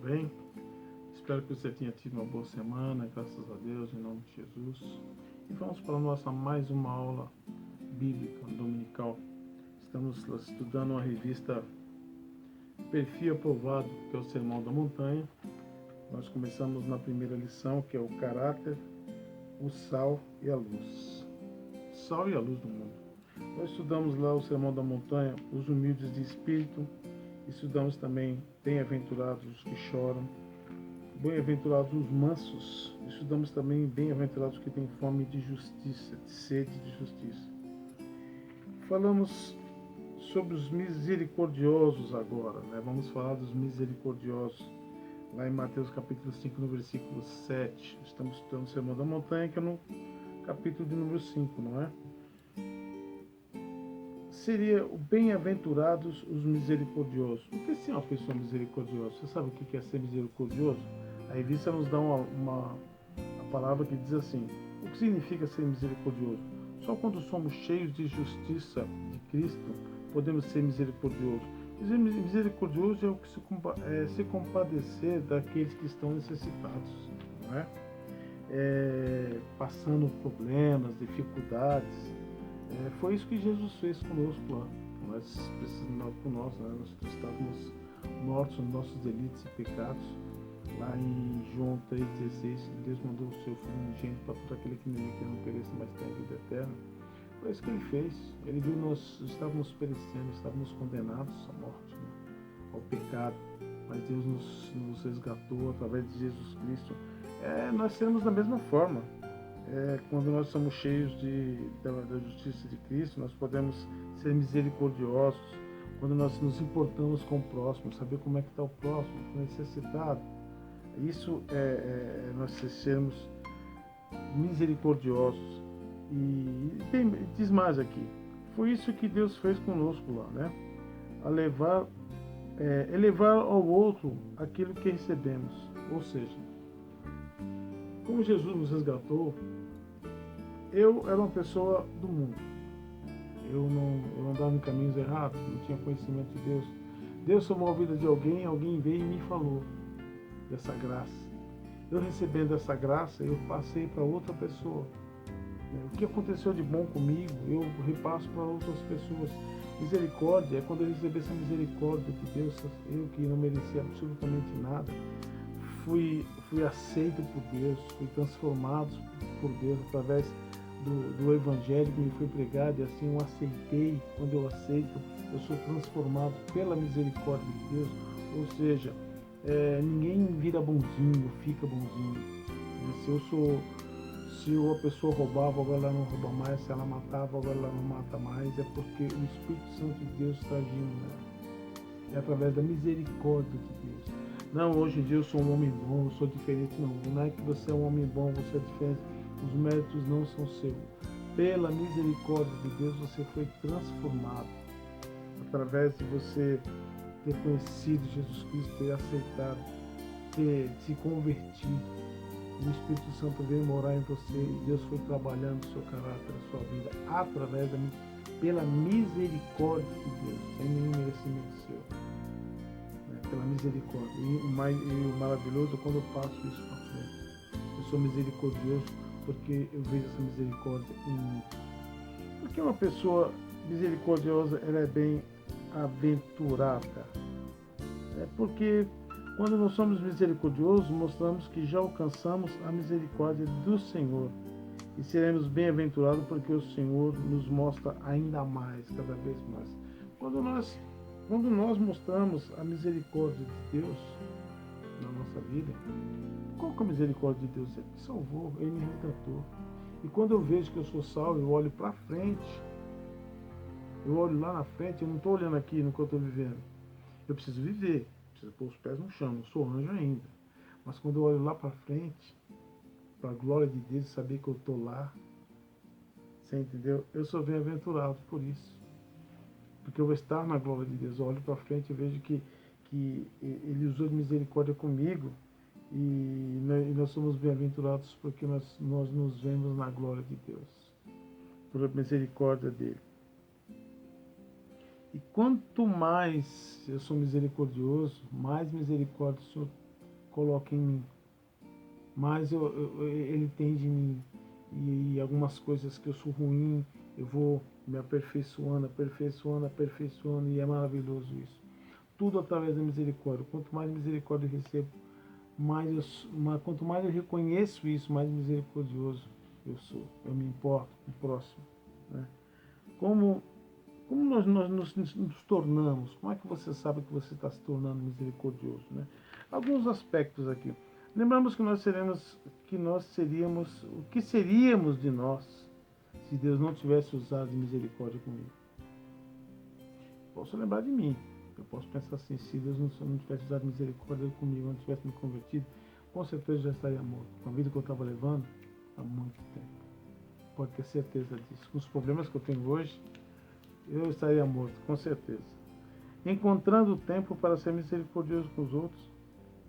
bem? Espero que você tenha tido uma boa semana, graças a Deus, em nome de Jesus. E vamos para a nossa mais uma aula bíblica dominical. Estamos estudando a revista Perfil Aprovado, que é o Sermão da Montanha. Nós começamos na primeira lição, que é o caráter, o sal e a luz. Sal e a luz do mundo. Nós estudamos lá o Sermão da Montanha, os humildes de espírito. Estudamos também bem-aventurados os que choram, bem-aventurados os mansos. Estudamos também bem-aventurados que têm fome de justiça, de sede de justiça. Falamos sobre os misericordiosos agora, né? Vamos falar dos misericordiosos. Lá em Mateus capítulo 5, no versículo 7. Estamos estudando o Sermão da Montanha, que é no capítulo de número 5, não é? Seria o bem-aventurados os misericordiosos. O que é ser uma pessoa misericordiosa? Você sabe o que é ser misericordioso? A revista nos dá uma palavra que diz assim: o que significa ser misericordioso? Só quando somos cheios de justiça de Cristo podemos ser misericordiosos. Misericordioso é o que se compadecer daqueles que estão necessitados, não é? Passando problemas, dificuldades. Foi isso que Jesus fez conosco lá. Nós precisamos por nós, né? Nós estávamos mortos nos nossos delitos e pecados. Lá em João 3,16, Deus mandou o seu Filho unigênito para todo aquele que nele não pereça, mas tenha vida eterna. Foi isso que ele fez. Ele viu nós estávamos perecendo, estávamos condenados à morte, né? Ao pecado. Mas Deus nos resgatou através de Jesus Cristo. Nós seremos da mesma forma. Quando nós somos cheios da justiça de Cristo, nós podemos ser misericordiosos. Quando nós nos importamos com o próximo, saber como é que está o próximo, o necessitado. Isso nós sermos misericordiosos. E diz mais aqui: foi isso que Deus fez conosco lá, né? Elevar ao outro aquilo que recebemos. Ou seja, como Jesus nos resgatou, eu era uma pessoa do mundo. Eu andava em caminhos errados, não tinha conhecimento de Deus. Deus tomou a vida de alguém veio e me falou dessa graça. Eu recebendo essa graça, eu passei para outra pessoa. O que aconteceu de bom comigo, eu repasso para outras pessoas. Misericórdia é quando eu recebi essa misericórdia de Deus, eu que não merecia absolutamente nada. Fui aceito por Deus, fui transformado por Deus através do Evangelho que me foi pregado, e assim eu aceitei. Quando eu aceito, eu sou transformado pela misericórdia de Deus. Ou seja, ninguém vira bonzinho, fica bonzinho. Se a pessoa roubava, agora ela não rouba mais. Se ela matava, agora ela não mata mais. É porque o Espírito Santo de Deus está agindo, né? É através da misericórdia de Deus. Não, hoje em dia eu sou um homem bom, eu sou diferente. Não é que você é um homem bom, você é diferente. Os méritos não são seus. Pela misericórdia de Deus você foi transformado. Através de você ter conhecido Jesus Cristo, ter aceitado, ter se convertido. O Espírito Santo veio morar em você e Deus foi trabalhando o seu caráter, a sua vida, pela misericórdia de Deus, sem nenhum merecimento seu. Pela misericórdia. E o maravilhoso é quando eu passo isso para frente. Eu sou misericordioso porque eu vejo essa misericórdia em mim. Porque uma pessoa misericordiosa, ela é bem-aventurada. Porque quando nós somos misericordiosos, mostramos que já alcançamos a misericórdia do Senhor. E seremos bem-aventurados porque o Senhor nos mostra ainda mais, cada vez mais. Quando nós mostramos a misericórdia de Deus na nossa vida, qual que é a misericórdia de Deus? Ele me salvou, Ele me resgatou. E quando eu vejo que eu sou salvo, eu olho para frente. Eu olho lá na frente, eu não estou olhando aqui no que eu estou vivendo. Eu preciso viver, preciso pôr os pés no chão, não sou anjo ainda. Mas quando eu olho lá para frente, para a glória de Deus, saber que eu estou lá, você entendeu? Eu sou bem-aventurado por isso. Porque eu vou estar na glória de Deus. Eu olho para frente e vejo que Ele usou de misericórdia comigo. E nós somos bem-aventurados porque nós nos vemos na glória de Deus. Por a misericórdia dEle. E quanto mais eu sou misericordioso, mais misericórdia o Senhor coloca em mim, mais ele tem de mim. E algumas coisas que eu sou ruim, eu vou me aperfeiçoando, aperfeiçoando, aperfeiçoando, e é maravilhoso isso. Tudo através da misericórdia. Quanto mais misericórdia eu recebo, quanto mais eu reconheço isso, mais misericordioso eu sou. Eu me importo com o próximo. Né? Como nós nos tornamos? Como é que você sabe que você está se tornando misericordioso? Né? Alguns aspectos aqui. Lembramos que nós seríamos, o que seríamos de nós se Deus não tivesse usado de misericórdia comigo? Posso lembrar de mim. Eu posso pensar assim, se Deus não tivesse usado misericórdia comigo, não tivesse me convertido, com certeza eu já estaria morto. Com a vida que eu estava levando, há muito tempo. Pode ter certeza disso. Com os problemas que eu tenho hoje, eu estaria morto, com certeza. Encontrando tempo para ser misericordioso com os outros.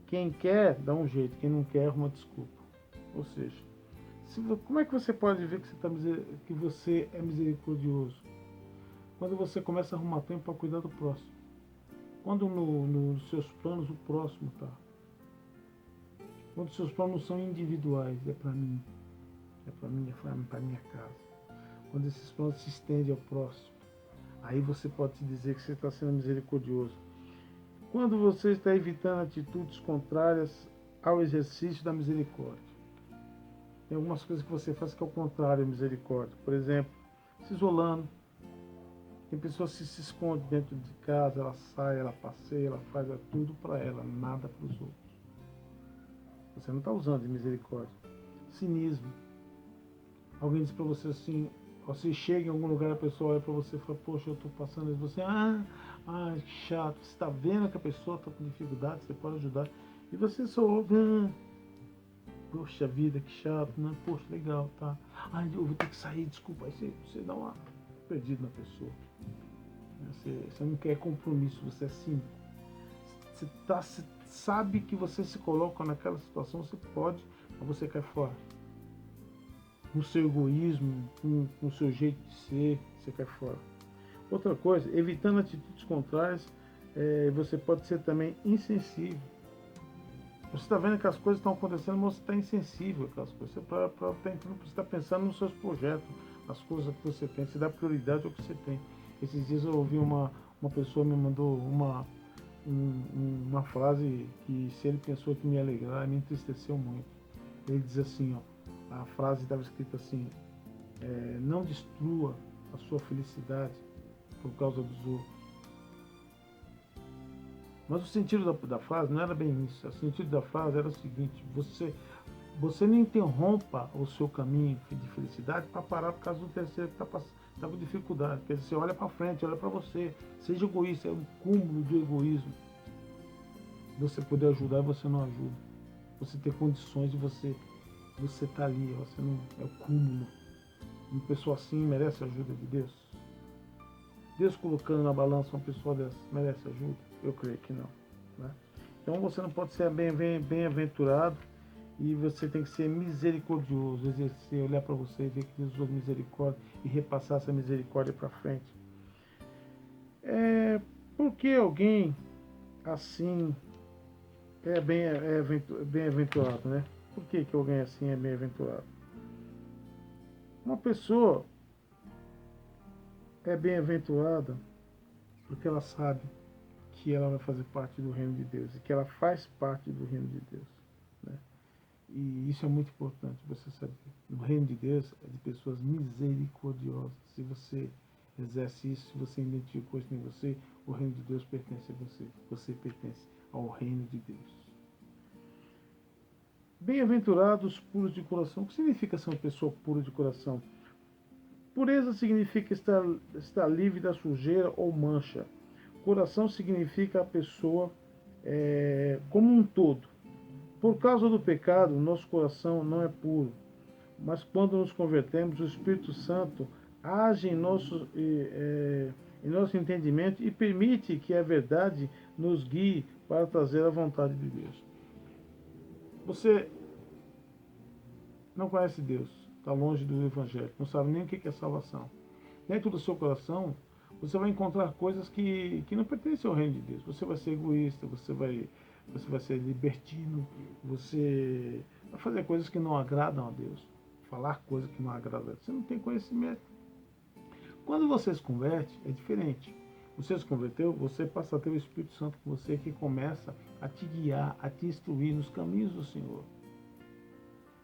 Quem quer, dá um jeito. Quem não quer, arruma desculpa. Ou seja, como é que você pode ver que você é misericordioso? Quando você começa a arrumar tempo para cuidar do próximo. Quando nos seus planos o próximo está. Quando os seus planos são individuais, é para mim. É para minha casa. Quando esses planos se estendem ao próximo, aí você pode se dizer que você está sendo misericordioso. Quando você está evitando atitudes contrárias ao exercício da misericórdia. Tem algumas coisas que você faz que é o contrário à misericórdia. Por exemplo, se isolando. Tem pessoas que se escondem dentro de casa, ela sai, ela passeia, ela faz tudo para ela, nada para os outros. Você não está usando de misericórdia. Cinismo. Alguém diz para você assim, você chega em algum lugar, a pessoa olha para você e fala, poxa, eu estou passando isso. Você, que chato. Você está vendo que a pessoa está com dificuldade, você pode ajudar. E você só ouve, poxa vida, que chato, né? Poxa, legal, tá. Eu vou ter que sair, desculpa. Aí você dá uma perdida na pessoa. Você não quer compromisso, você é cínico. Você sabe que você se coloca naquela situação, você pode, mas você cai fora. Com o seu egoísmo, com o seu jeito de ser, você cai fora. Outra coisa, evitando atitudes contrárias, você pode ser também insensível. Você está vendo que as coisas estão acontecendo, mas você está insensível àquelas coisas. Você está pensando nos seus projetos, nas coisas que você tem, você dá prioridade ao que você tem. Esses dias eu ouvi uma pessoa me mandou uma frase que, se ele pensou que me ia alegrar, me entristeceu muito. Ele diz assim, a frase estava escrita assim, não destrua a sua felicidade por causa dos outros. Mas o sentido da frase não era bem isso. O sentido da frase era o seguinte, você não interrompa o seu caminho de felicidade para parar por causa do terceiro que está com dificuldade. Quer dizer, você olha para frente, olha para você. Seja egoísta, é um cúmulo de egoísmo. Você poder ajudar e você não ajuda. Você ter condições de você tá ali, você não, é o cúmulo. Uma pessoa assim merece a ajuda de Deus? Deus colocando na balança uma pessoa dessa merece ajuda? Eu creio que não. Né? Então você não pode ser bem-aventurado e você tem que ser misericordioso, exercer, olhar para você e ver que Deus usou misericórdia e repassar essa misericórdia para frente. Por que alguém assim é bem-aventurado, né? Por que alguém assim é bem-aventurado? Uma pessoa é bem-aventurada porque ela sabe que ela vai fazer parte do reino de Deus e que ela faz parte do reino de Deus. Né? E isso é muito importante você saber. O reino de Deus é de pessoas misericordiosas. Se você exerce isso, se você identificou isso em você, o reino de Deus pertence a você. Você pertence ao reino de Deus. Bem-aventurados puros de coração. O que significa ser uma pessoa pura de coração? Pureza significa estar livre da sujeira ou mancha. Coração significa a pessoa como um todo. Por causa do pecado, nosso coração não é puro. Mas quando nos convertemos, o Espírito Santo age em nosso entendimento e permite que a verdade nos guie para trazer a vontade de Deus. Você não conhece Deus, está longe do Evangelho, não sabe nem o que é salvação. Dentro do seu coração, você vai encontrar coisas que não pertencem ao reino de Deus. Você vai ser egoísta, você vai você vai ser libertino, você vai fazer coisas que não agradam a Deus, falar coisas que não agradam a Deus. Você não tem conhecimento. Quando você se converte, é diferente. Você se converteu, você passa a ter o Espírito Santo com você que começa a te guiar, a te instruir nos caminhos do Senhor.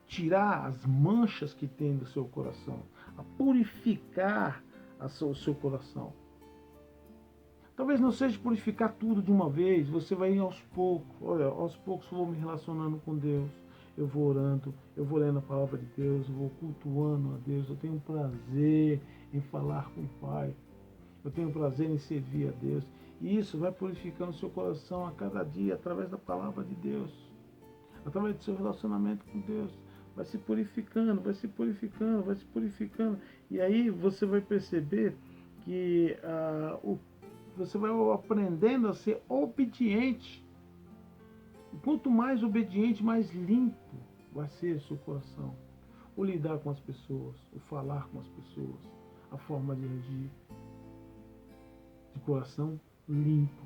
Tirar as manchas que tem do seu coração, a purificar o seu coração. Talvez não seja purificar tudo de uma vez, você vai ir aos poucos. Olha, aos poucos eu vou me relacionando com Deus, eu vou orando, eu vou lendo a palavra de Deus, eu vou cultuando a Deus, eu tenho prazer em falar com o Pai, eu tenho prazer em servir a Deus. E isso vai purificando o seu coração a cada dia, através da palavra de Deus, através do seu relacionamento com Deus. Vai se purificando, vai se purificando, vai se purificando. E aí você vai perceber que você vai aprendendo a ser obediente. E quanto mais obediente, mais limpo vai ser o seu coração. O lidar com as pessoas, o falar com as pessoas, a forma de agir. De coração limpo.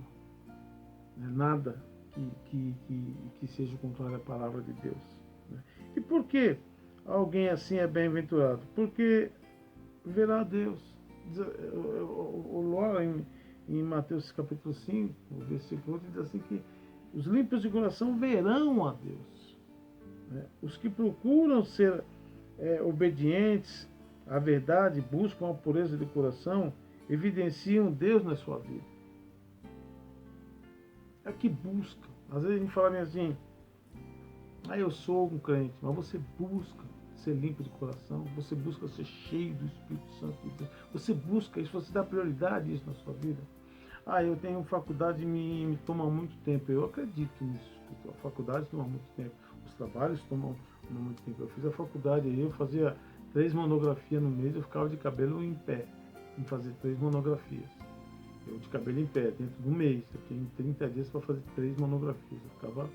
Não é nada que seja contrário à palavra de Deus. Né? E por que alguém assim é bem-aventurado? Porque verá a Deus. O Ló em Mateus capítulo 5, versículo 8, diz assim que os limpos de coração verão a Deus. Né? Os que procuram ser obedientes à verdade, buscam a pureza de coração, evidenciam Deus na sua vida. É que busca. Às vezes a gente fala assim, eu sou um crente, mas você busca ser limpo de coração, você busca ser cheio do Espírito Santo de Deus, você busca isso, você dá prioridade a isso na sua vida. Eu tenho faculdade e me toma muito tempo. Eu acredito nisso. A faculdade toma muito tempo, os trabalhos tomam muito tempo. Eu fiz a faculdade e eu fazia 3 monografias no mês, eu ficava de cabelo em pé em fazer 3 monografias. Eu de cabelo em pé, dentro do mês. Eu tenho 30 dias para fazer 3 monografias. Eu ficava,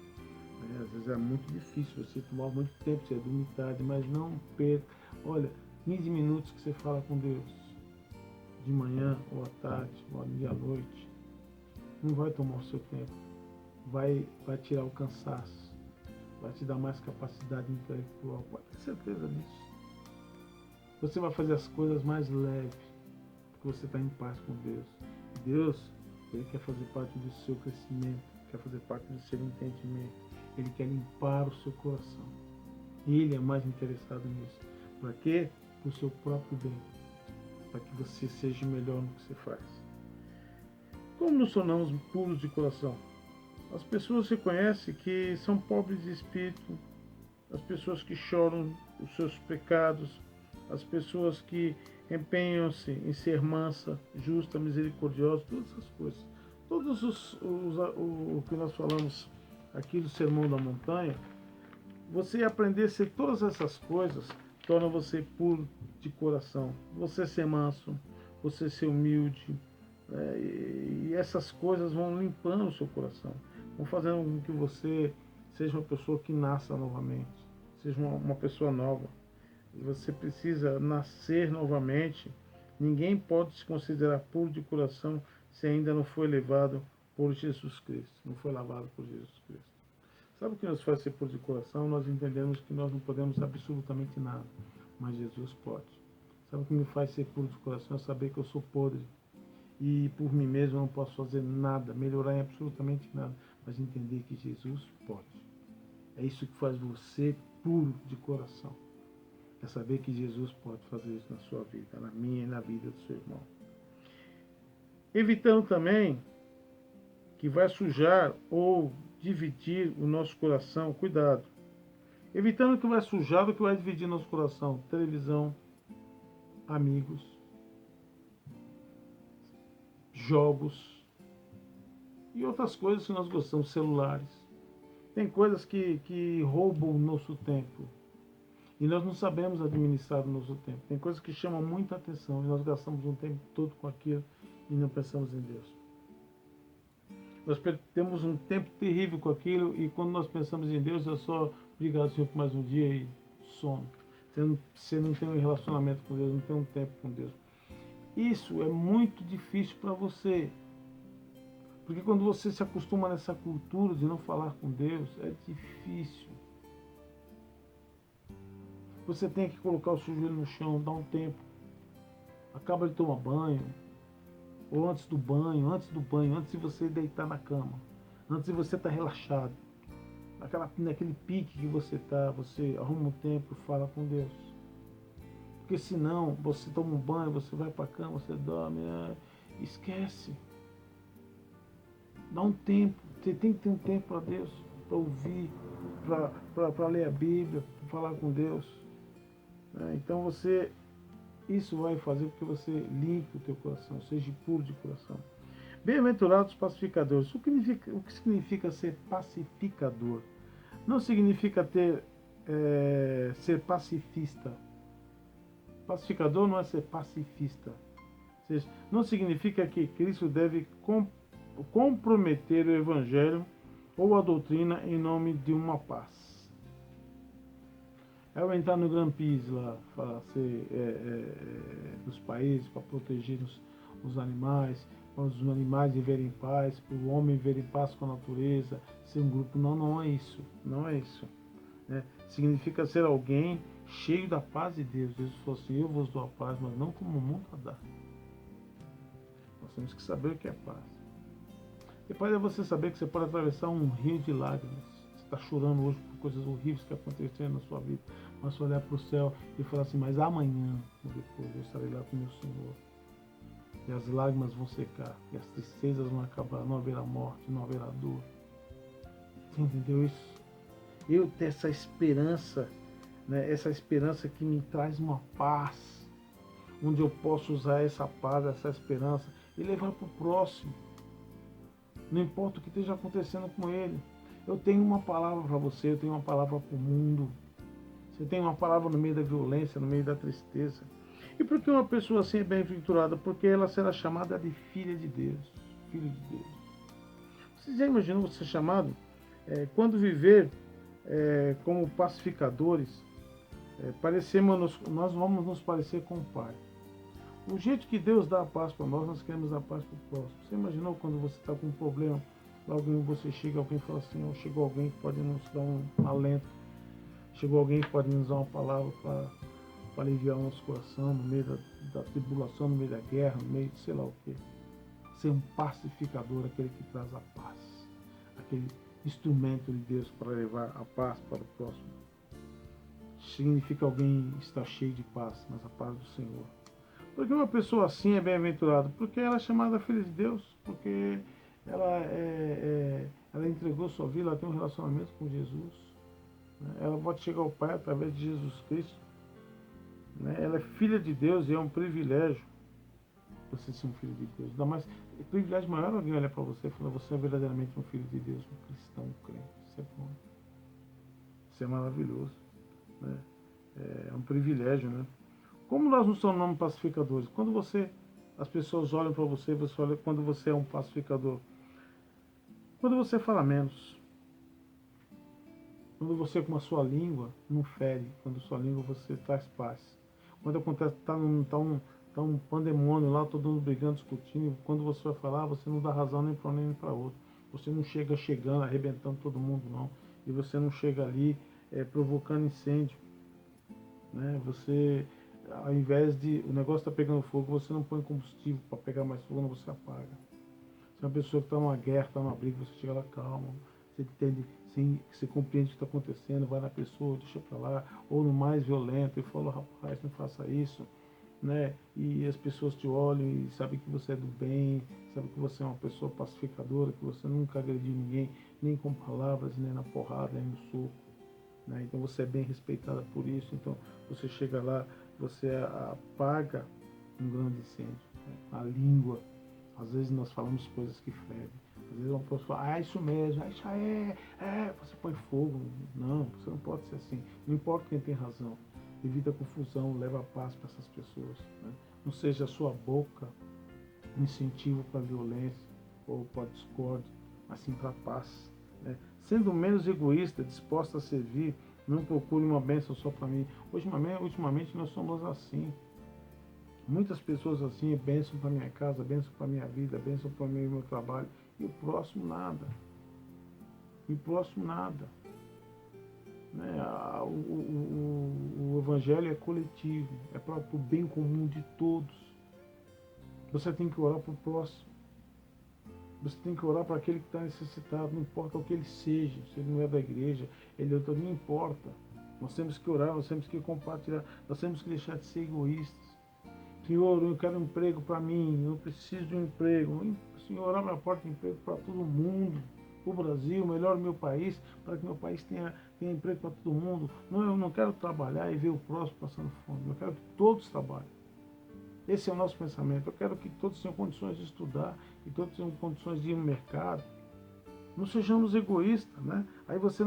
às vezes é muito difícil, você tomava muito tempo, você ia dormir tarde, mas não perca. Olha, 15 minutos que você fala com Deus, de manhã ou à tarde, ou à noite, não vai tomar o seu tempo. Vai tirar o cansaço, vai te dar mais capacidade intelectual. Pode ter certeza disso. Você vai fazer as coisas mais leves, porque você está em paz com Deus. Deus, Ele quer fazer parte do seu crescimento, quer fazer parte do seu entendimento. Ele quer limpar o seu coração. Ele é mais interessado nisso. Para quê? Para o seu próprio bem. Para que você seja melhor no que você faz. Como nos tornamos puros de coração? As pessoas reconhecem que são pobres de espírito, as pessoas que choram os seus pecados, as pessoas que empenham-se em ser mansa, justa, misericordiosa, todas essas coisas. Todos o que nós falamos aqui do Sermão da Montanha, você aprender a ser todas essas coisas, torna você puro de coração. Você ser manso, você ser humilde, e essas coisas vão limpando o seu coração, vão fazendo com que você seja uma pessoa que nasça novamente, seja uma pessoa nova. Você precisa nascer novamente. Ninguém pode se considerar puro de coração se ainda não foi levado por Jesus Cristo, não foi lavado por Jesus Cristo. Sabe o que nos faz ser puro de coração? Nós entendemos que nós não podemos absolutamente nada, mas Jesus pode. Sabe o que me faz ser puro de coração? É saber que eu sou podre e por mim mesmo eu não posso fazer nada, melhorar em absolutamente nada, mas entender que Jesus pode. É isso que faz você puro de coração. É saber que Jesus pode fazer isso na sua vida, na minha e na vida do seu irmão. Evitando também que vai sujar ou dividir o nosso coração, cuidado. Evitando que vai sujar ou que vai dividir nosso coração. Televisão, amigos, jogos e outras coisas que nós gostamos, celulares. Tem coisas que roubam o nosso tempo. E nós não sabemos administrar o nosso tempo. Tem coisas que chamam muita atenção e nós gastamos um tempo todo com aquilo e não pensamos em Deus. Nós temos um tempo terrível com aquilo e quando nós pensamos em Deus é só obrigado, Senhor, por mais um dia e sono. Você não tem um relacionamento com Deus, não tem um tempo com Deus. Isso é muito difícil para você. Porque quando você se acostuma nessa cultura de não falar com Deus, é difícil. Você tem que colocar o seu joelho no chão, dar um tempo. Acaba de tomar banho, ou antes do banho, antes de você deitar na cama, antes de você estar relaxado. Naquele pique que você está, você arruma um tempo e fala com Deus. Porque senão, você toma um banho, você vai para a cama, você dorme, esquece. Dá um tempo, você tem que ter um tempo para Deus, para ouvir, para ler a Bíblia, para falar com Deus. Então isso vai fazer com que você limpe o teu coração, seja puro de coração. Bem-aventurados pacificadores. O que significa ser pacificador? Não significa ser pacifista. Pacificador não é ser pacifista. Ou seja, não significa que Cristo deve comprometer o Evangelho ou a doutrina em nome de uma paz. Ao entrar no Greenpeace lá, para ser dos países, para proteger os animais, para os animais viverem em paz, para o homem viver em paz com a natureza, ser um grupo. Não é isso. Não é isso. Significa ser alguém cheio da paz de Deus. Jesus falou assim: eu vos dou a paz, mas não como o mundo a dá. Nós temos que saber o que é paz. E paz é você saber que você pode atravessar um rio de lágrimas. Você está chorando hoje por coisas horríveis que aconteceram na sua vida. Mas você olhar para o céu e falar assim: mas amanhã, ou depois, eu estarei lá com o meu Senhor. E as lágrimas vão secar, e as tristezas vão acabar, não haverá morte, não haverá dor. Você entendeu isso? Eu ter essa esperança, essa esperança que me traz uma paz, onde eu posso usar essa paz, essa esperança e levar para o próximo. Não importa o que esteja acontecendo com ele. Eu tenho uma palavra para você, eu tenho uma palavra para o mundo. Você tem uma palavra no meio da violência, no meio da tristeza. E por que uma pessoa assim é bem-aventurada? Porque ela será chamada de filha de Deus. Filho de Deus. Você já imaginou você ser chamado? Quando viver como pacificadores, nós vamos nos parecer com o Pai. O jeito que Deus dá a paz para nós queremos dar a paz para o próximo. Você imaginou quando você está com um problema, logo você chega, alguém fala assim, ou chegou alguém que pode nos dar um alento, chegou alguém que pode nos dar uma palavra para aliviar o nosso coração no meio da tribulação, no meio da guerra, no meio de sei lá o quê. Ser um pacificador, aquele que traz a paz, aquele instrumento de Deus para levar a paz para o próximo. Significa alguém estar cheio de paz, mas a paz do Senhor. Porque uma pessoa assim é bem-aventurada? Porque ela é chamada filha de Deus, porque ela entregou sua vida, ela tem um relacionamento com Jesus. Ela pode chegar ao Pai através de Jesus Cristo. Ela é filha de Deus e é um privilégio você ser um filho de Deus. Ainda mais, é privilégio maior alguém olhar para você e falar: você é verdadeiramente um filho de Deus, um cristão, um crente. Isso é bom. Isso é maravilhoso. É um privilégio, né? Como nós nos tornamos pacificadores? Quando as pessoas olham para você, você olha quando você é um pacificador. Quando você fala menos. Quando você com a sua língua não fere. Quando a sua língua você traz paz. Quando acontece, tá um pandemônio lá, todo mundo brigando, discutindo. Quando você vai falar, você não dá razão nem para um nem para outro. Você não chega chegando, arrebentando todo mundo, não. E você não chega ali provocando incêndio. Você, ao invés de o negócio está pegando fogo, você não põe combustível para pegar mais fogo, não, você apaga. Se é uma pessoa que está numa guerra, está numa briga, você chega lá calma, você entende, você compreende o que está acontecendo, vai na pessoa, deixa para lá, ou no mais violento, e fala: rapaz, não faça isso, E as pessoas te olham e sabem que você é do bem, sabem que você é uma pessoa pacificadora, que você nunca agrediu ninguém, nem com palavras, nem na porrada, nem no soco. Então você é bem respeitada por isso. Então você chega lá, você apaga um grande incêndio. A língua, às vezes nós falamos coisas que ferem. Às vezes uma pessoa fala: isso mesmo, isso você põe fogo. Não, você não pode ser assim. Não importa quem tem razão. Evita confusão, leva a paz para essas pessoas. Não seja a sua boca um incentivo para a violência ou para a discórdia, mas sim para a paz. Sendo menos egoísta, disposta a servir, não procure uma bênção só para mim. Ultimamente nós somos assim. Muitas pessoas assim, bênção para minha casa, bênção para minha vida, bênção para o meu trabalho. E o próximo nada. E o próximo nada. Né? O evangelho é coletivo, é para o bem comum de todos. Você tem que orar para o próximo. Você tem que orar para aquele que está necessitado, não importa o que ele seja, se ele não é da igreja, ele não importa. Nós temos que orar, nós temos que compartilhar, nós temos que deixar de ser egoístas. Senhor, eu quero um emprego para mim, eu preciso de um emprego. Senhor, abre a porta de emprego para todo mundo, para o Brasil, melhor o meu país, para que meu país tenha emprego para todo mundo. Não, eu não quero trabalhar e ver o próximo passando fome, eu quero que todos trabalhem. Esse é o nosso pensamento. Eu quero que todos tenham condições de estudar, que todos tenham condições de ir no mercado. Não sejamos egoístas, né? Aí você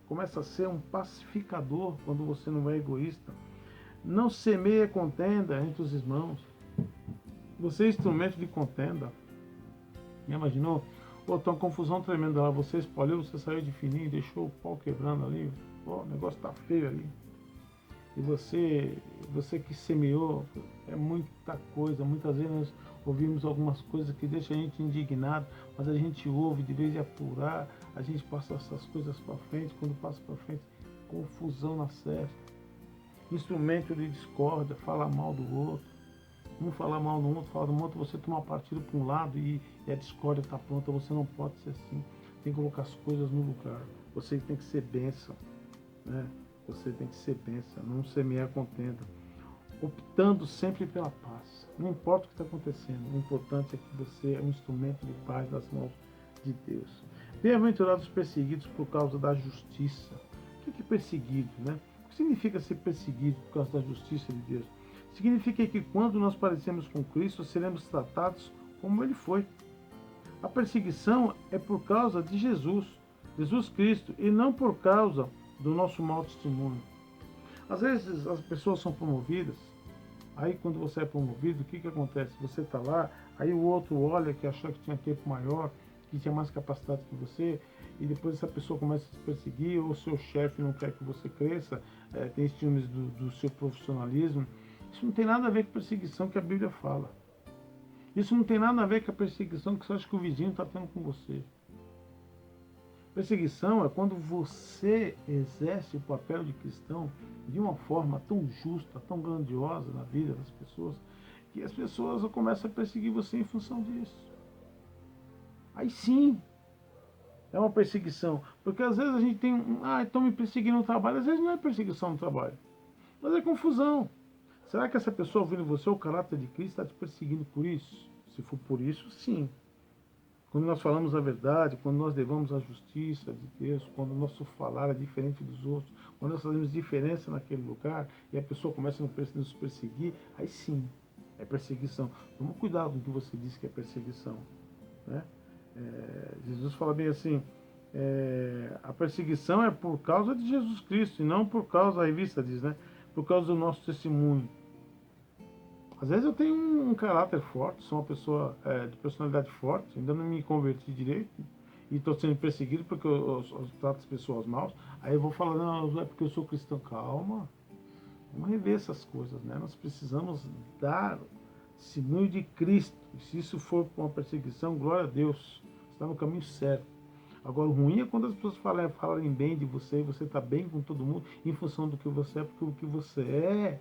começa a ser um pacificador quando você não é egoísta. Não semeia contenda entre os irmãos. Você é instrumento de contenda. Já imaginou? Pô, tá uma confusão tremenda lá. Você espalhou, você saiu de fininho, deixou o pau quebrando ali. Pô, o negócio tá feio ali. E você que semeou, é muita coisa. Muitas vezes nós ouvimos algumas coisas que deixam a gente indignado, mas a gente ouve, de vez de apurar, a gente passa essas coisas para frente. Quando passa para frente, confusão na certa. Instrumento de discórdia, fala mal do outro. Um falar mal do outro, falar do outro, você toma partido para um lado e a discórdia está pronta. Você não pode ser assim. Tem que colocar as coisas no lugar. Você tem que ser bênção, né? Você tem que ser bênção, não semear contenda. Optando sempre pela paz. Não importa o que está acontecendo, o importante é que você é um instrumento de paz nas mãos de Deus. Bem-aventurados os perseguidos por causa da justiça. O que é perseguido, né? O que significa ser perseguido por causa da justiça de Deus? Significa que quando nós parecemos com Cristo, seremos tratados como Ele foi. A perseguição é por causa de Jesus Cristo, e não por causa do nosso mau testemunho. Às vezes as pessoas são promovidas, aí quando você é promovido, o que acontece? Você está lá, aí o outro olha que achou que tinha tempo maior, que tinha mais capacidade que você, e depois essa pessoa começa a te perseguir, ou o seu chefe não quer que você cresça, tem ciúmes do seu profissionalismo. Isso não tem nada a ver com a perseguição que a Bíblia fala. Isso não tem nada a ver com a perseguição que você acha que o vizinho está tendo com você. Perseguição é quando você exerce o papel de cristão de uma forma tão justa, tão grandiosa na vida das pessoas, que as pessoas começam a perseguir você em função disso. Aí sim, é uma perseguição. Porque às vezes a gente tem estão me perseguindo no trabalho. Às vezes não é perseguição no trabalho, mas é confusão. Será que essa pessoa ouvindo você, o caráter de Cristo, está te perseguindo por isso? Se for por isso, sim. Quando nós falamos a verdade, quando nós levamos a justiça de Deus, quando o nosso falar é diferente dos outros, quando nós fazemos diferença naquele lugar e a pessoa começa a nos perseguir, aí sim, é perseguição. Toma cuidado com o que você diz que é perseguição, né? Jesus fala bem assim, a perseguição é por causa de Jesus Cristo e não por causa, a revista diz, né? Por causa do nosso testemunho. Às vezes eu tenho um caráter forte, sou uma pessoa de personalidade forte, ainda não me converti direito e estou sendo perseguido porque eu trato as pessoas mal. Aí eu vou falar, não, é porque eu sou cristão. Calma, vamos rever essas coisas, né? Nós precisamos dar testemunho de Cristo. E se isso for uma perseguição, glória a Deus, está no caminho certo. Agora, o ruim é quando as pessoas falarem bem de você e você está bem com todo mundo em função do que você é, porque o que você é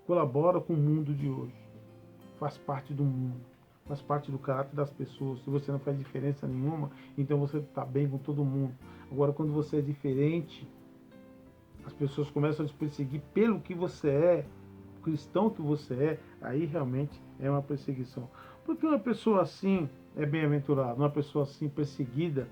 colabora com o mundo de hoje, faz parte do mundo, faz parte do caráter das pessoas. Se você não faz diferença nenhuma, então você está bem com todo mundo. Agora, quando você é diferente, as pessoas começam a te perseguir pelo que você é, o cristão que você é, aí realmente é uma perseguição. Porque uma pessoa assim é bem-aventurada, uma pessoa assim perseguida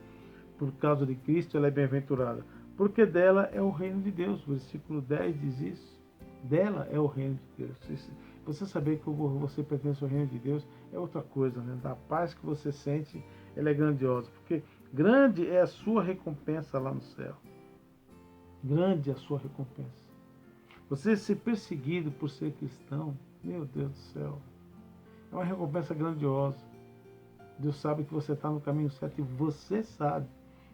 por causa de Cristo, ela é bem-aventurada. Porque dela é o reino de Deus. O versículo 10 diz isso. Dela é o reino de Deus. Você saber que você pertence ao reino de Deus é outra coisa, né? Da paz que você sente, ela é grandiosa. Porque grande é a sua recompensa lá no céu. Grande é a sua recompensa. Você ser perseguido por ser cristão, meu Deus do céu, é uma recompensa grandiosa. Deus sabe que você está no caminho certo e você sabe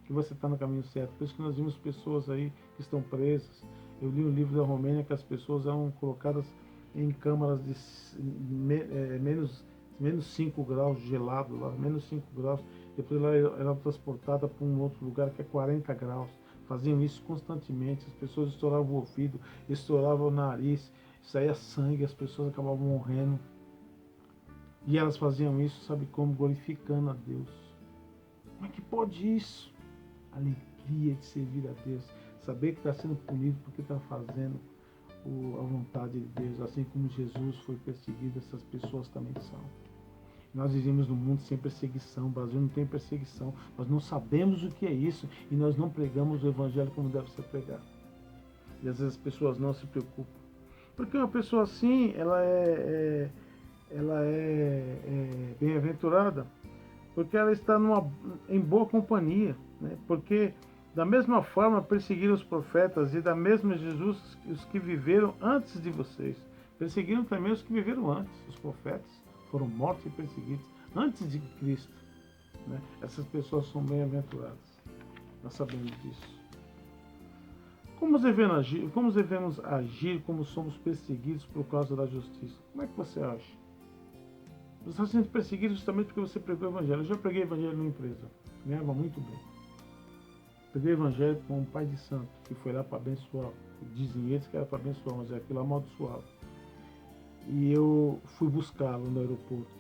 que você está no caminho certo. Por isso que nós vimos pessoas aí que estão presas. Eu li um livro da Romênia que as pessoas eram colocadas em câmaras de menos 5 graus, gelado lá, menos 5 graus. Depois ela era transportada para um outro lugar que é 40 graus. Faziam isso constantemente, as pessoas estouravam o ouvido, estouravam o nariz, saía sangue, as pessoas acabavam morrendo. E elas faziam isso, sabe como? Glorificando a Deus. Como é que pode isso? Alegria de servir a Deus, saber que está sendo punido porque está fazendo a vontade de Deus, assim como Jesus foi perseguido, essas pessoas também são. Nós vivemos num mundo sem perseguição, o Brasil não tem perseguição, nós não sabemos o que é isso e nós não pregamos o Evangelho como deve ser pregado. E às vezes as pessoas não se preocupam. Porque uma pessoa assim, ela é bem-aventurada, porque ela está em boa companhia, né? Porque da mesma forma perseguiram os profetas e da mesma Jesus os que viveram antes de vocês. Perseguiram também os que viveram antes. Os profetas foram mortos e perseguidos antes de Cristo, né? Essas pessoas são bem-aventuradas. Nós sabemos disso. Como devemos agir como somos perseguidos por causa da justiça? Como é que você acha? Você está sendo perseguido justamente porque você pregou o Evangelho. Eu já preguei o Evangelho numa empresa. Ganhava muito bem. Preguei o Evangelho com um pai de santo que foi lá para abençoar. Dizem eles que era para abençoar, mas aquilo amaldiçoava. E eu fui buscá-lo no aeroporto.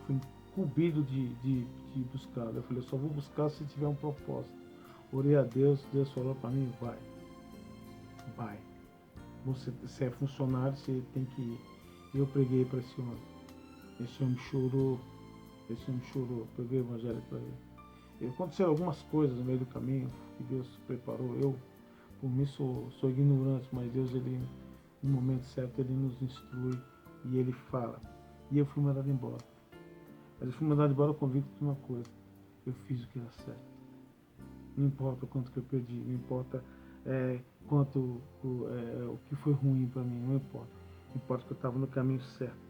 Fui incumbido de buscá-lo. Eu falei, eu só vou buscar se tiver um propósito. Orei a Deus, Deus falou para mim, vai. Vai. Você é funcionário, você tem que ir. Eu preguei para esse homem. Esse homem chorou. Preguei o Evangelho para ele. E aconteceram algumas coisas no meio do caminho que Deus preparou. Eu, por mim, sou ignorante, mas Deus, ele, no momento certo, ele nos instrui e ele fala. E eu fui mandado embora. Mas eu fui mandado embora convicto de uma coisa. Eu fiz o que era certo. Não importa o quanto que eu perdi, não importa o que foi ruim para mim, não importa. Importa que eu estava no caminho certo.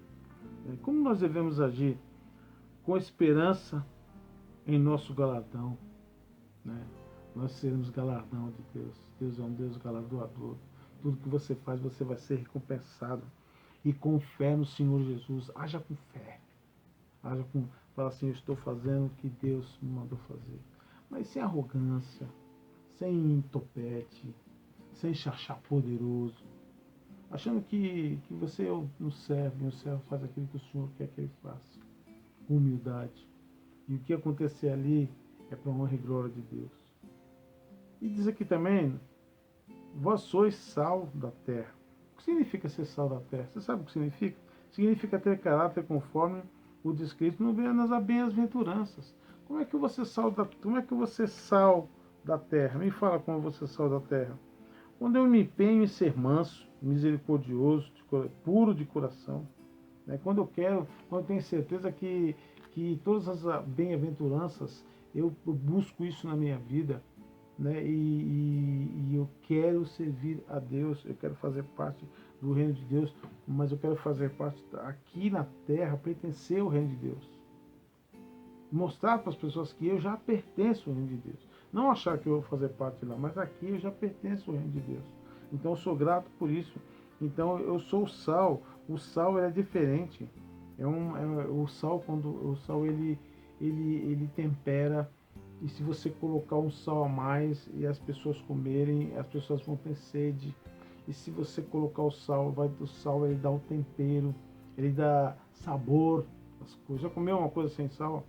Como nós devemos agir? Com esperança em nosso galardão, né? Nós seremos galardão de Deus. Deus é um Deus galardoador. Tudo que você faz, você vai ser recompensado. E com fé no Senhor Jesus. Haja com fé. Fala assim, eu estou fazendo o que Deus me mandou fazer. Mas sem arrogância, sem topete, sem chachá poderoso. Achando que você não serve, o servo faz aquilo que o Senhor quer que ele faça. Com humildade. E o que acontecer ali é para a honra e glória de Deus. E diz aqui também, vós sois sal da terra. O que significa ser sal da terra? Você sabe o que significa? Significa ter caráter conforme o descrito nas bem-aventuranças. Como é que você é sal da terra? Me fala como você é sal da terra. Quando eu me empenho em ser manso, misericordioso, puro de coração, né? Quando eu tenho certeza que todas as bem-aventuranças, eu busco isso na minha vida, né? E eu quero servir a Deus, eu quero fazer parte do reino de Deus, mas eu quero fazer parte aqui na terra, pertencer ao reino de Deus. Mostrar para as pessoas que eu já pertenço ao reino de Deus. Não achar que eu vou fazer parte lá, mas aqui eu já pertenço ao reino de Deus. Então eu sou grato por isso. Então eu sou o sal. O sal é diferente. O sal, quando o sal ele tempera, e se você colocar um sal a mais e as pessoas comerem, as pessoas vão ter sede. E se você colocar o sal ele dá o tempero, ele dá sabor às coisas. Já comeu uma coisa sem sal?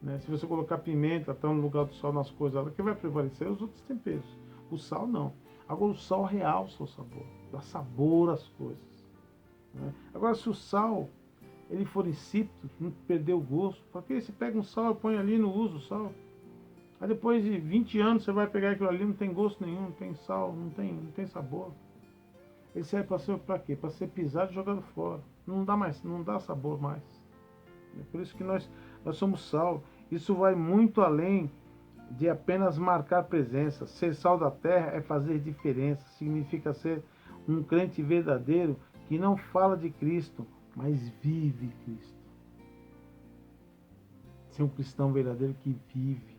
Né? Se você colocar pimenta, tá no lugar do sal nas coisas, o que vai prevalecer os outros temperos. O sal não. Agora o sal realça o sabor, dá sabor às coisas. Né? Agora se o sal ele for insípido, não perder o gosto, porque você pega um sal e põe ali e não usa o sal. Aí depois de 20 anos você vai pegar aquilo ali, não tem gosto nenhum, não tem sal, não tem sabor. Ele serve para quê? Para ser pisado e jogado fora. Não dá sabor mais. É por isso que nós somos sal. Isso vai muito além de apenas marcar presença. Ser sal da terra é fazer diferença. Significa ser um crente verdadeiro que não fala de Cristo, mas vive Cristo. Ser um cristão verdadeiro que vive,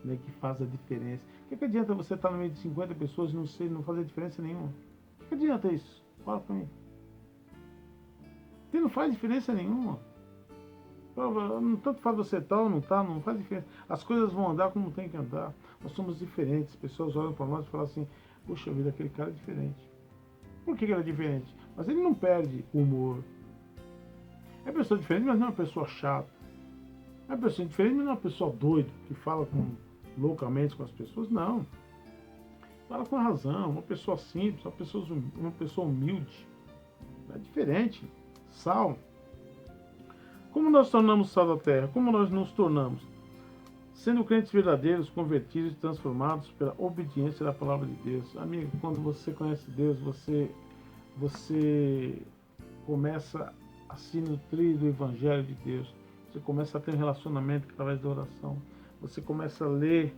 né, que faz a diferença. O que adianta você estar no meio de 50 pessoas e não fazer diferença nenhuma? O que adianta isso? Fala pra mim. Você não faz diferença nenhuma. Tanto faz você estar ou não estar, não faz diferença. As coisas vão andar como tem que andar. Nós somos diferentes. As pessoas olham para nós e falam assim, puxa vida, aquele cara é diferente. Por que ele é diferente? Mas ele não perde o humor. É uma pessoa diferente, mas não é uma pessoa chata. É uma pessoa diferente, mas não é uma pessoa doida, que fala loucamente com as pessoas. Não. Fala com razão. Uma pessoa simples, uma pessoa humilde. É diferente. Sal. Como nós tornamos sal da terra? Como nós nos tornamos? Sendo crentes verdadeiros, convertidos e transformados pela obediência da palavra de Deus. Amigo, quando você conhece Deus, você começa a se nutrir do Evangelho de Deus. Você começa a ter um relacionamento através da oração. Você começa a ler.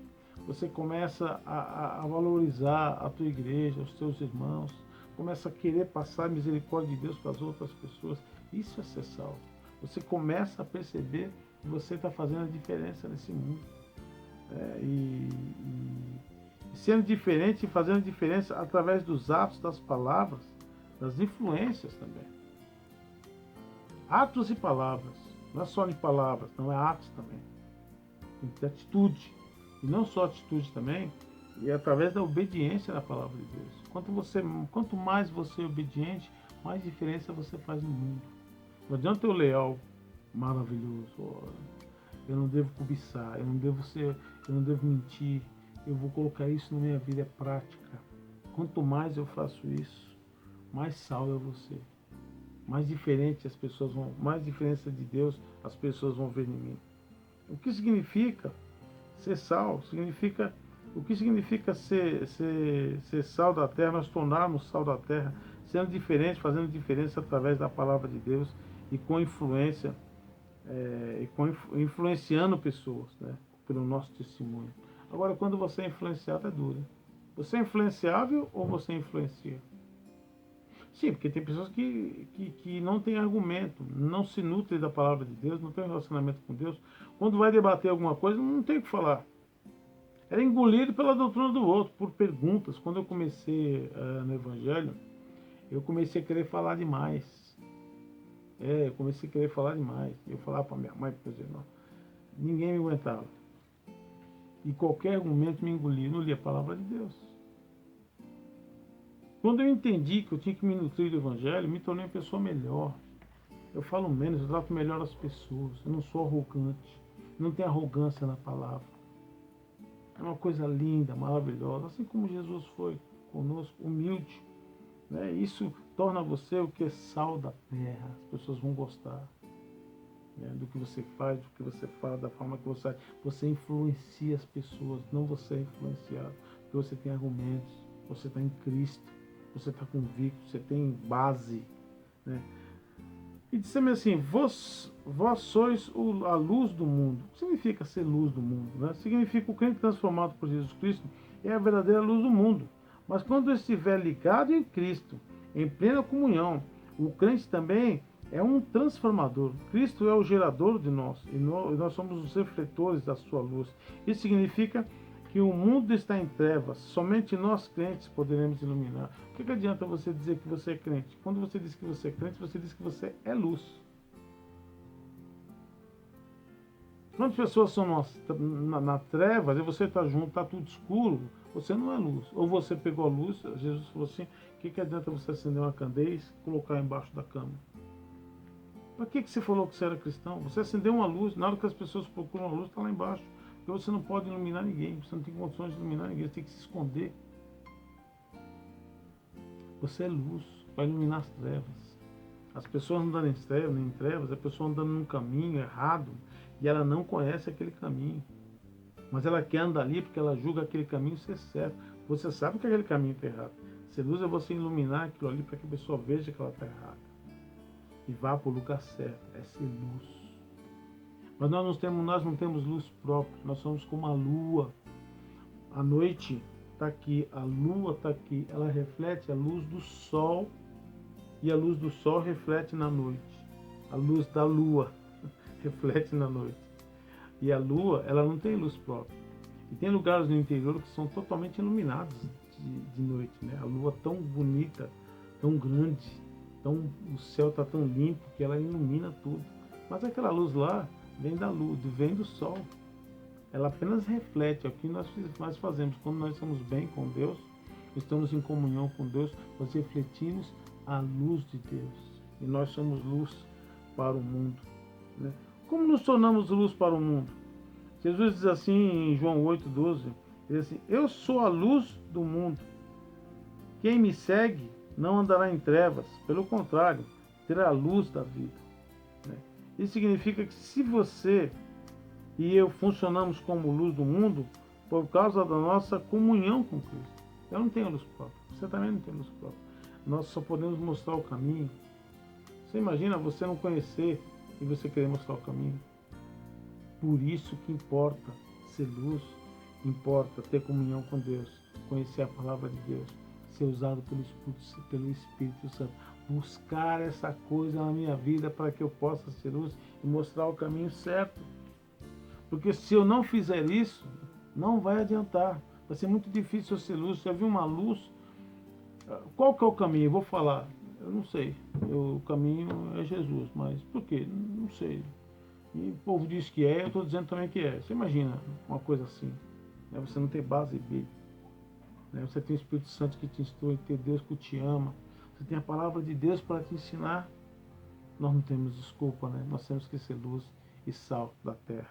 Você começa a valorizar a tua igreja, os teus irmãos. Começa a querer passar a misericórdia de Deus para as outras pessoas. Isso é ser salvo. Você começa a perceber que você está fazendo a diferença nesse mundo. E sendo diferente e fazendo diferença através dos atos, das palavras, das influências também. Atos e palavras. Não é só de palavras, não é atos também. Tem que ter atitude. E não só atitude também, e através da obediência da palavra de Deus. Quanto mais você é obediente, mais diferença você faz no mundo. Não adianta eu ler algo maravilhoso. Eu não devo cobiçar, eu não devo mentir. Eu vou colocar isso na minha vida prática. Quanto mais eu faço isso, mais sal eu vou ser. Mais diferente mais diferença de Deus as pessoas vão ver em mim. O que significa ser sal? O que significa ser sal da terra? Nós tornarmos sal da terra, sendo diferente, fazendo diferença através da palavra de Deus e com influência, influenciando pessoas, né, pelo nosso testemunho. Agora, quando você é influenciado, é duro. Você é influenciável ou você influencia? Sim, porque tem pessoas que não têm argumento, não se nutrem da palavra de Deus, não têm um relacionamento com Deus. Quando vai debater alguma coisa, não tem o que falar. Era engolido pela doutrina do outro, por perguntas. Quando eu comecei no Evangelho, eu comecei a querer falar demais. Eu comecei a querer falar demais. Eu falava para minha mãe, para meus irmãos. Ninguém me aguentava. E qualquer argumento me engolia. Eu não lia a palavra de Deus. Quando eu entendi que eu tinha que me nutrir do Evangelho, me tornei uma pessoa melhor. Eu falo menos, eu trato melhor as pessoas. Eu não sou arrogante. Não tenho arrogância na palavra. É uma coisa linda, maravilhosa. Assim como Jesus foi conosco, humilde. Né? Isso torna você o que é sal da terra. As pessoas vão gostar, né, do que você faz, do que você fala, da forma que você faz. Você influencia as pessoas, não você é influenciado. Porque você tem argumentos, você está em Cristo, você está convicto, você tem base. Né? E disse-me assim, vós sois a luz do mundo. O que significa ser luz do mundo? Né? Significa o crente transformado por Jesus Cristo é a verdadeira luz do mundo. Mas quando estiver ligado em Cristo, em plena comunhão, o crente também é um transformador. Cristo é o gerador de nós e nós somos os refletores da sua luz. Isso significa que o mundo está em trevas, somente nós crentes poderemos iluminar. O que adianta você dizer que você é crente? Quando você diz que você é crente, você diz que você é luz. Quando as pessoas são na trevas e você está junto, está tudo escuro, você não é luz. Ou você pegou a luz, Jesus falou assim, o que adianta você acender uma candeia e colocar embaixo da cama? Para que você falou que você era cristão? Você acendeu uma luz, na hora que as pessoas procuram a luz, está lá embaixo. Porque você não pode iluminar ninguém, você não tem condições de iluminar ninguém, você tem que se esconder. Você é luz para iluminar as trevas. As pessoas andando em trevas, a pessoa andando num caminho errado e ela não conhece aquele caminho. Mas ela quer andar ali porque ela julga aquele caminho ser certo. Você sabe que aquele caminho está errado. Ser luz é você iluminar aquilo ali para que a pessoa veja que ela está errada. E vá para o lugar certo. É ser luz. Mas nós não temos luz própria. Nós somos como a lua. A noite está aqui, a lua está aqui. Ela reflete a luz do sol. E a luz do sol reflete na noite. A luz da lua reflete na noite. E a lua, ela não tem luz própria. E tem lugares no interior que são totalmente iluminados de noite. Né? A lua tão bonita, tão grande, o céu está tão limpo que ela ilumina tudo. Mas aquela luz lá vem da luz, vem do sol. Ela apenas reflete o que nós fazemos. Quando nós estamos bem com Deus, estamos em comunhão com Deus, nós refletimos a luz de Deus. E nós somos luz para o mundo. Né? Como nos tornamos luz para o mundo? Jesus diz assim em João 8,12, diz assim, eu sou a luz do mundo. Quem me segue não andará em trevas, pelo contrário, terá a luz da vida. Né? Isso significa que se você e eu funcionamos como luz do mundo, por causa da nossa comunhão com Cristo. Eu não tenho luz própria, você também não tem luz própria. Nós só podemos mostrar o caminho. Você imagina você não conhecer e você querer mostrar o caminho? Por isso que importa ser luz, importa ter comunhão com Deus, conhecer a palavra de Deus, ser usado pelo Espírito Santo, buscar essa coisa na minha vida para que eu possa ser luz e mostrar o caminho certo. Porque se eu não fizer isso, não vai adiantar. Vai ser muito difícil eu ser luz. Você viu uma luz? Qual que é o caminho? Eu vou falar. Eu não sei. O caminho é Jesus. Mas por quê? Não sei. E o povo diz que é, eu estou dizendo também que é. Você imagina uma coisa assim. Né? Você não tem base bíblica. Né? Você tem o Espírito Santo que te instrui, tem Deus que te ama. Você tem a palavra de Deus para te ensinar. Nós não temos desculpa, né? Nós temos que ser luz e sal da terra.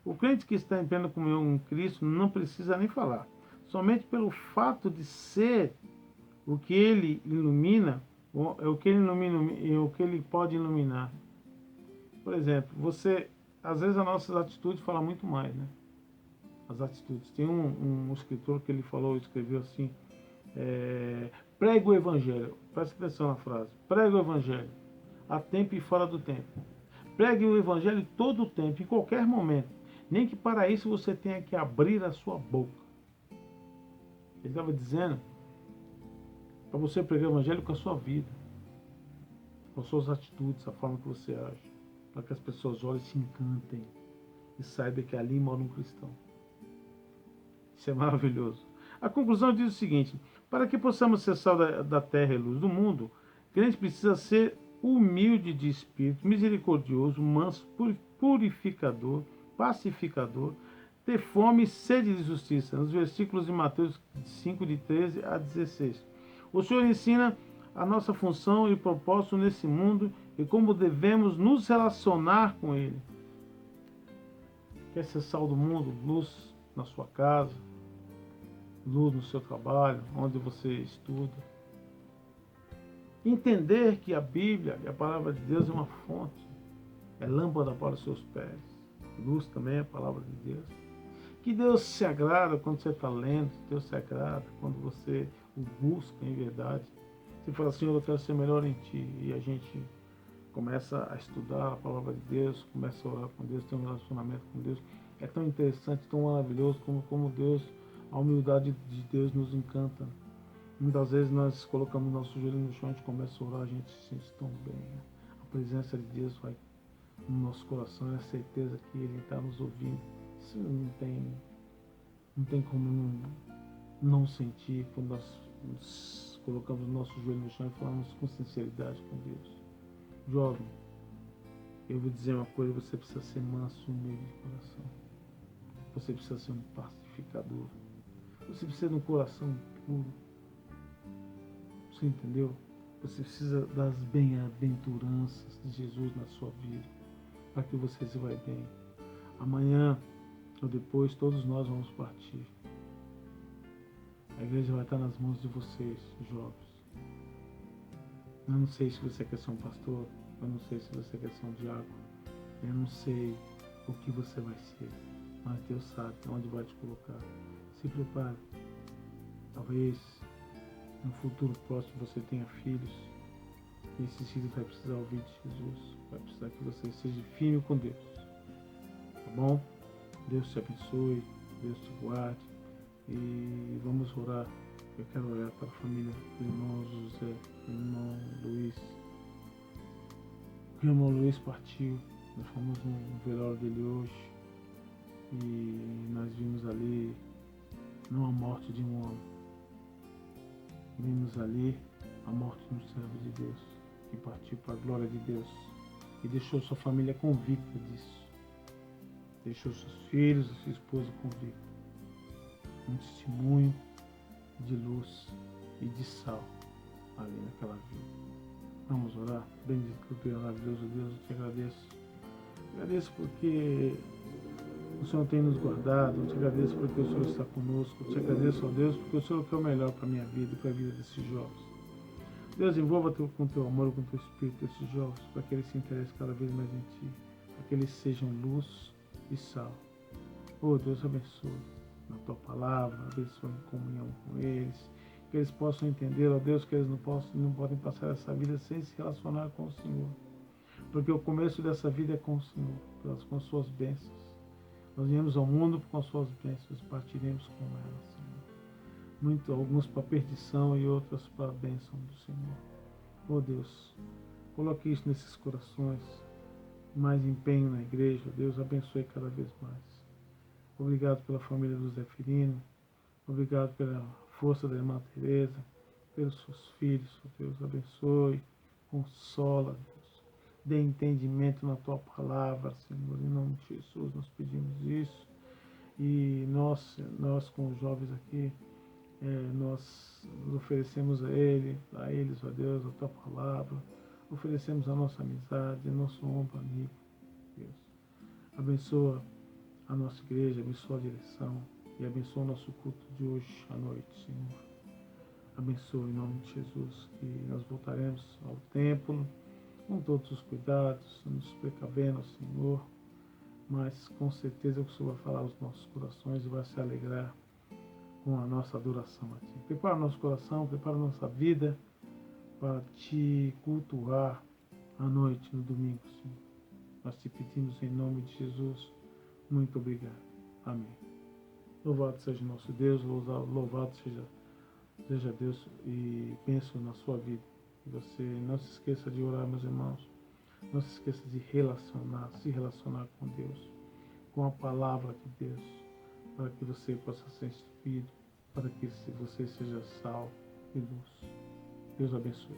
O crente que está em plena comunhão com Cristo não precisa nem falar. Somente pelo fato de ser o que ele ilumina, é o que ele ilumina, é o que ele pode iluminar. Por exemplo, às vezes as nossas atitudes falam muito mais, né? As atitudes. Tem um escritor que ele escreveu assim, prega o evangelho. Presta atenção na frase. Prega o evangelho, a tempo e fora do tempo. Pregue o evangelho todo o tempo, em qualquer momento. Nem que para isso você tenha que abrir a sua boca. Ele estava dizendo para você pregar o evangelho com a sua vida, com as suas atitudes, a forma que você age, para que as pessoas olhem e se encantem e saibam que ali mora um cristão. Isso é maravilhoso. A conclusão diz o seguinte: para que possamos ser sal da terra e luz do mundo, o crente precisa ser humilde de espírito, misericordioso, manso, purificador, pacificador, ter fome e sede de justiça, nos versículos de Mateus 5, de 13 a 16. O Senhor ensina a nossa função e propósito nesse mundo e como devemos nos relacionar com Ele. Quer ser sal do mundo? Luz na sua casa, luz no seu trabalho, onde você estuda. Entender que a Bíblia e a palavra de Deus é uma fonte, é lâmpada para os seus pés. Luz também é a palavra de Deus. Que Deus se agrada quando você está lendo, Deus se agrada quando você o busca em verdade. Você fala, Senhor, eu quero ser melhor em Ti. E a gente começa a estudar a palavra de Deus, começa a orar com Deus, tem um relacionamento com Deus. É tão interessante, tão maravilhoso como Deus, a humildade de Deus nos encanta. Muitas vezes nós colocamos nosso joelho no chão, a gente começa a orar, a gente se sente tão bem. A presença de Deus vai no nosso coração, é a certeza que Ele está nos ouvindo. Isso não tem como não sentir quando nós colocamos o nosso joelho no chão e falamos com sinceridade com Deus. Jovem, eu vou dizer uma coisa, você precisa ser manso e humilde de coração. Você precisa ser um pacificador. Você precisa de um coração puro. Você entendeu? Você precisa das bem-aventuranças de Jesus na sua vida, para que você se vai bem. Amanhã ou depois, todos nós vamos partir. A igreja vai estar nas mãos de vocês, jovens. Eu não sei se você quer ser um pastor, eu não sei se você quer ser um diácono, eu não sei o que você vai ser, mas Deus sabe onde vai te colocar. Se prepare. Talvez no futuro próximo você tenha filhos, e esses filhos vai precisar ouvir de Jesus, vai precisar que você seja firme com Deus. Tá bom? Deus te abençoe, Deus te guarde, e vamos orar. Eu quero orar para a família do irmão José, do irmão Luiz. O irmão Luiz partiu, nós fomos no velório dele hoje, e nós vimos ali não a morte de um homem, vimos ali a morte de um servo de Deus, que partiu para a glória de Deus. e deixou sua família convicta disso. Deixou seus filhos e sua esposa convicta. Um testemunho de luz e de sal ali naquela vida. Vamos orar? Bendito Deus, maravilhoso Deus, eu te agradeço. Agradeço porque o Senhor tem nos guardado, eu te agradeço porque o Senhor está conosco, eu te agradeço, ó Deus, porque o Senhor quer o melhor para a minha vida e para a vida desses jovens. Deus, envolva com teu amor, com teu espírito esses jovens, para que eles se interessem cada vez mais em Ti, para que eles sejam luz e sal. Oh Deus, abençoe na Tua palavra, abençoe em comunhão com eles, que eles possam entender, ó Deus, que eles não podem passar essa vida sem se relacionar com o Senhor, porque o começo dessa vida é com o Senhor, com as Suas bênçãos. Nós viemos ao mundo com as Suas bênçãos, partiremos com elas, Senhor. Alguns para perdição e outras para a bênção do Senhor. Oh Deus, coloque isso nesses corações, mais empenho na igreja, Deus, abençoe cada vez mais. Obrigado pela família do Zé Firino, obrigado pela força da irmã Teresa, pelos seus filhos, oh Deus, abençoe, consola, Deus, dê entendimento na Tua palavra, Senhor, em nome de Jesus nós pedimos isso, e nós com os jovens aqui, nós nos oferecemos a eles, ó Deus, a Tua palavra, oferecemos a nossa amizade, a nosso ombro amigo, Deus. Abençoa a nossa igreja, abençoa a direção e abençoa o nosso culto de hoje à noite, Senhor. Abençoa em nome de Jesus, que nós voltaremos ao templo com todos os cuidados, nos precavendo, Senhor, mas com certeza que o Senhor vai falar aos nossos corações e vai se alegrar com a nossa adoração a Ti. Prepara o nosso coração, prepara a nossa vida para Te cultuar à noite, no domingo, Senhor. Nós Te pedimos em nome de Jesus. Muito obrigado. Amém. Louvado seja nosso Deus, louvado seja Deus e penso na sua vida. E você não se esqueça de orar, meus irmãos. Não se esqueça de se relacionar com Deus, com a palavra de Deus, para que você possa ser instruído, para que você seja sal e luz. Deus abençoe.